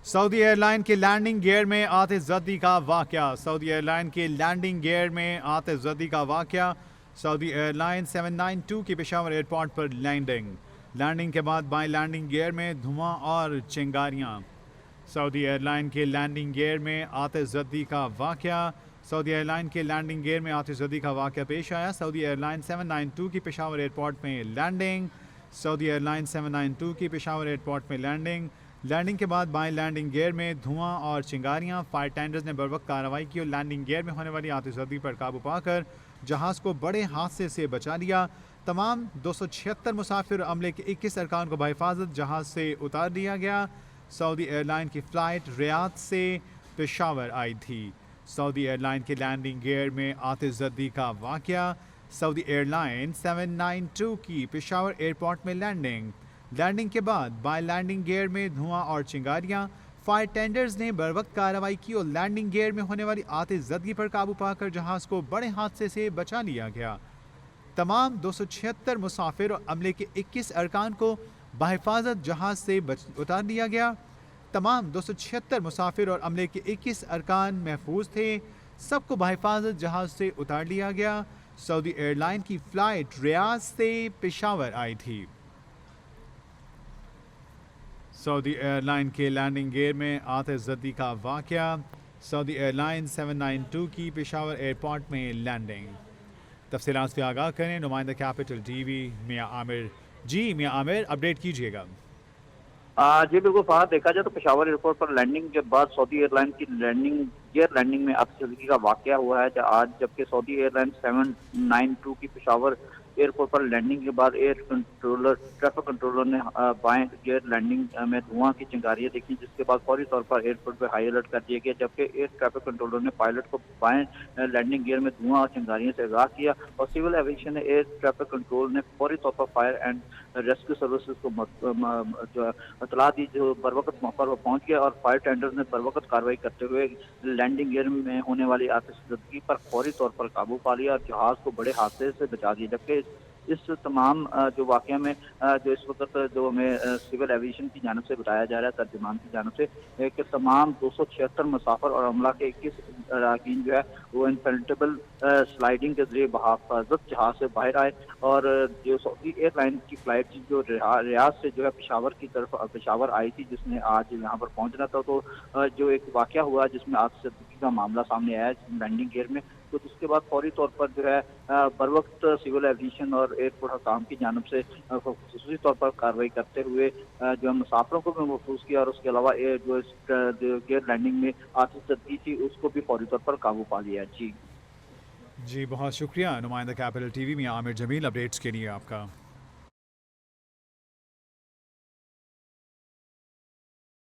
سعودی air line کے landing gear میں آتش زدی کا واقعہ سعودی ایئر لائن کے لینڈنگ گیئر میں آتش زدی کا واقعہ سعودی ایئر لائن 792 کی پشاور ایئرپورٹ پر لینڈنگ کے بعد بائیں لینڈنگ گیئر میں دھواں اور چنگاریاں سعودی ایئر لائن کے لینڈنگ گیئر میں آتش زدی کا واقعہ سعودی ایئر لائن کے لینڈنگ گیئر میں آتش زدی کا واقعہ پیش آیا سعودی ایئر لائن 792 کی پشاور ایئرپورٹ میں لینڈنگ سعودی ایئر لائن 792 کی پشاور ایئرپورٹ میں لینڈنگ کے بعد بائیں لینڈنگ گیئر میں دھواں اور چنگاریاں فائر ٹینڈرز نے بروقت کارروائی کی اور لینڈنگ گیئر میں ہونے والی آتش زدی پر قابو پا کر جہاز کو بڑے حادثے سے بچا لیا تمام 276 مسافر اور عملے کے 21 ارکان کو بحفاظت جہاز سے اتار دیا گیا سعودی ایئر لائن کی فلائٹ ریاض سے پشاور آئی تھی سعودی ایئر لائن کے لینڈنگ گیئر میں آتش زدی کا واقعہ سعودی ایئر لائن 792 کی پشاور ایئرپورٹ میں لینڈنگ کے بعد بائیں لینڈنگ گیئر میں دھواں اور چنگاریاں فائر ٹینڈرز نے بروقت کارروائی کی اور لینڈنگ گیئر میں ہونے والی آتش زدگی پر قابو پا کر جہاز کو بڑے حادثے سے بچا لیا گیا تمام 276 مسافر اور عملے کے 21 ارکان کو بحفاظت جہاز سے اتار دیا گیا تمام 276 مسافر اور عملے کے 21 ارکان محفوظ تھے سب کو بحفاظت جہاز سے اتار لیا گیا سعودی ایئر لائن کی فلائٹ ریاض سے پشاور آئی تھی سعودی ایئر لائن کے لینڈنگ گیئر میں آتش زدی کا واقعہ سعودی ایئر لائن 792 کی پشاور ایئرپورٹ میں لینڈنگ تفصیلات سے آگاہ کریں نمائندہ کیپٹل ٹی وی میاں عامر جی میاں عامر اپڈیٹ کیجیے گا جی بالکل فہد دیکھا جائے تو پشاور ایئرپورٹ پر لینڈنگ کے بعد سعودی ایئر لائن کی لینڈنگ میں آتش زدگی کا واقعہ ہوا ہے آج جبکہ سعودی ایئر لائن 792 کی پشاور ایئرپورٹ پر لینڈنگ کے بعد ٹریفک کنٹرولر نے بائیں گیئر لینڈنگ میں دھواں کی چنگاریاں دیکھی جس کے بعد فوری طور پر ایئرپورٹ پہ ہائی الرٹ کر دیا گیا جبکہ ایئر ٹریفک کنٹرولر نے پائلٹ کو بائیں لینڈنگ گیئر میں دھواں اور چنگاریوں سے آگاہ کیا اور سول ایویشن نے ایئر ٹریفک کنٹرول نے فوری طور پر فائر اینڈ ریسکیو سروسز کو اطلاع دی جو بروقت موقع پر پہنچ گیا اور فائر ٹینڈرز نے بروقت کارروائی کرتے ہوئے لینڈنگ گیئر میں ہونے والی آتش زدگی پر فوری طور پر قابو پا لیا اور جہاز کو بڑے حادثے سے بچا دیا جبکہ اس تمام جو واقعہ میں جو اس وقت جو ہمیں سول ایویشن کی جانب سے بتایا جا رہا ہے ترجمان کی جانب سے کہ تمام 276 مسافر اور عملہ کے 21 اراکین جو ہے وہ انفلٹیبل سلائیڈنگ کے ذریعے بحفاظت جہاز سے باہر آئے اور جو سعودی ایئر لائن کی فلائٹ جو ریاض سے جو ہے پشاور کی طرف پشاور آئی تھی جس نے آج یہاں پر پہنچنا تھا تو جو ایک واقعہ ہوا جس میں آتش زدگی کا معاملہ سامنے آیا لینڈنگ گیئر میں تو اس کے بعد فوری طور پر جو ہے بروقت سول ایویشن اور ایئرپورٹ حکام کی جانب سے خصوصی طور پر کارروائی کرتے ہوئے جو مسافروں کو بھی محفوظ کیا اور اس کے علاوہ جو گیئر لینڈنگ میں آتش زدگی تھی اس کو بھی فوری طور پر قابو پا لیا جی بہت شکریہ نمائندہ کیپٹل ٹی وی میں عامر جمیل اپڈیٹس کے لیے آپ کا